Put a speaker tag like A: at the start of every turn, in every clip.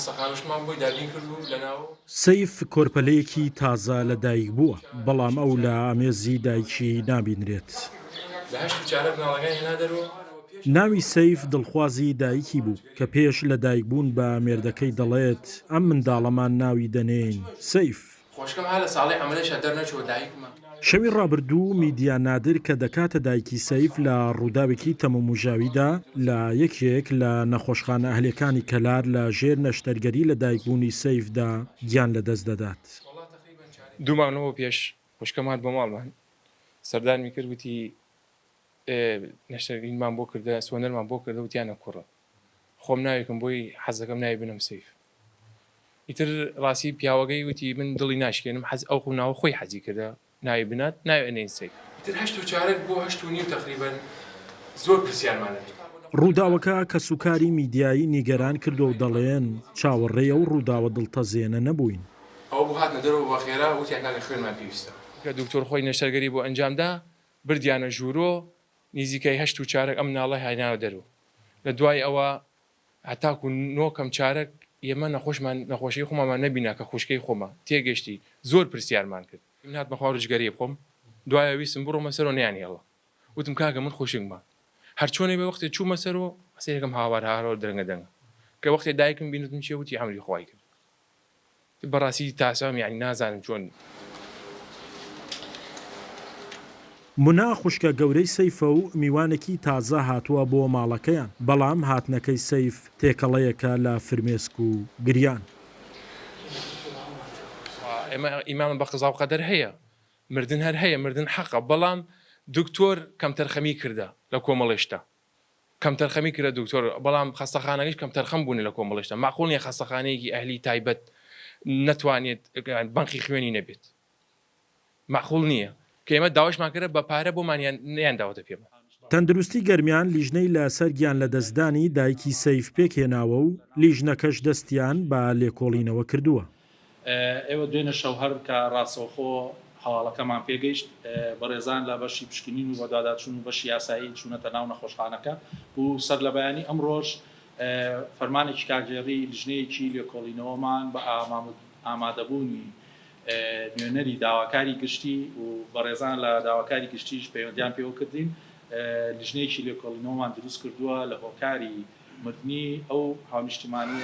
A: خەسەخانوشمان بۆی دابین کرد و لەناو
B: سەیف کۆرپەلەیەکی تازە لە دایک بووە، بەڵام ئەو لە ئامێزی دایکی نابینرێت.
A: لە هەشت چارەک ناڵەکان هێنا دەرەوە.
B: ناوی سەیف دڵخوازی دایکی بوو کە پێش لە دایکبوون بە مێردەکەی دەڵێت ئەم منداڵەمان ناوی دەنێن سەیف.
A: خۆشکەم هە لە ساڵی ئەمەلەشە دەرنەچوە دایکمە.
B: شەوی ڕابردوو میدیا نادر کە دەکاتە دایکی سەیف لە ڕووداوێکی تەمەموژاویدا لە یەکێک لە نەخۆشخانە ئەهلەکانی کەلار لە ژێر نەشتەرگەری لە دایکبوونی سەیفدا گیان لەدەست دەدات.
A: دوو مانگەوە پێش خوشکەمان بۆ ماڵمان سەردانمی کرد وتی نەشتەرگەریمان بۆ کردە سوێنەرمان بۆ کردە وتیانە کوڕە خۆم ناوێکم بۆی حەزەکەم ناوی بنم سەیف. ئیتر ڕاستی پیاوەکەی وتی من دڵی ناشکێنم حەز ئەو ناوە خۆی حەزی کردە ناوی بنات ناوی ئەنێن سەیف. ئیتر هەشت و چارەک بۆ هەشت و نیو تەقریبەن زۆر پرسیارمانە.
B: ڕووداوەکە کە سوکاری میدیایی نیگەران کردو و دەڵێن چاوەڕێی ئەو ڕووداوە دڵتەزێنە نەبووین.
A: ئەو بۆ هاتنە دەرەوە بە خێرا وتیان کاکە خوێنمان پێویستە. کە دکتۆر خۆی نەشتەرگەری بۆ ئەنجامدا بردیانە ژوورۆ نزیکەی هەشت و چارەک ئەم ناڵە هایناوە دەرەوە. لە دوای ئەوە هەتاکو نۆکەم چارەک ئێمە نەخۆشی خۆمان نەبینا کە خوشکەی خۆمە تێگەشتی زۆر پرسیارمان کرد. من هاتمە خوا ڕژگەری بخۆم دوایە ویستم بڕۆمە سەرەوە نەیانهێڵە. وتم کاکە من خۆشکمە هەر چۆنێ بە وەختێ چوومە سەرەوە سێرەکەم هاوار هارەوە دەنگە کە وەختێ دایکم بینتم چێ وتی ئەمری خوای کرد. بەڕاستی تاسام یعنی نازانم چۆن.
B: مونا خوشکە گەورەی سەیفە و میوانێکی تازە هاتووە بۆ ماڵەکەیان، بەڵام هاتنەکەی سەیف تێکەڵەیەکە لە فرمێسک و گریان.
A: ئێمە ئیمانم بە قەزا و قەدەر هەیە، مردن هەر هەیە، مردن حەقە، بەڵام دکتۆر کەم تەرخەمی کردە لە کۆمەڵێشتا کەم تەرخەمی کردە دکتۆر، بەڵام خەستەخانەکەش کەم تەرخەم بوونی لە کۆمەڵێشتا. معقوڵ نییە خەستەخانەیەکی ئەهلی تایبەت نەتوانێت بانقی خوێنی نەبێت. معقوڵ نییە کە ئێمە داواشمان کردە بە پارە بۆمانیان نەیانداوەتە پێمە.
B: تەندروستی گەرمیان لیژنەی لەسەر گیان لە دەستدانی دایکی سەیف پێکهێناوە و لیژنەکەش دەستیان بە لێکۆڵینەوە کردووە.
C: ئێوە دوێنە شەو هەر کە ڕاستەوخۆ هەواڵەکەمان پێگەیشت بەڕێزان لە بەشی پشکنین و بەداداچوون و بەشی یاسایی چوونەتە ناو نەخۆشخانەکە و سەر لە بەیانی ئەمڕۆژ فەرمانێکی کاگێڕی لیژنەیەکی لێکۆڵینەوەمان بە ئامادەبوونی نوێنەری داواکاری گشتی و بەڕێزان لە داواکاری گشتیش پەیوەندیان پێوە کردین لیژنەیەکی لێکۆڵینەوەمان دروست کردووە لە هۆکاری مردنی ئەو هاونیشتیمانی.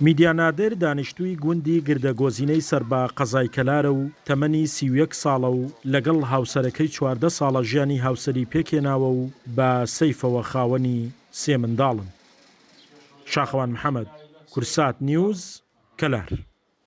B: میدیا نادر دانیشتووی گوندی گردەگۆزینەی سەر بە قەزای کەلارە و تەمەنی 31 ساڵە و لەگەڵ هاوسەرەکەی 14 ساڵە ژیانی هاوسەری پێکێناوە و بە سەیفەوە خاوەنی 3 منداڵن. شاخەوان محەممەد، کورسات نیوز، کەلار.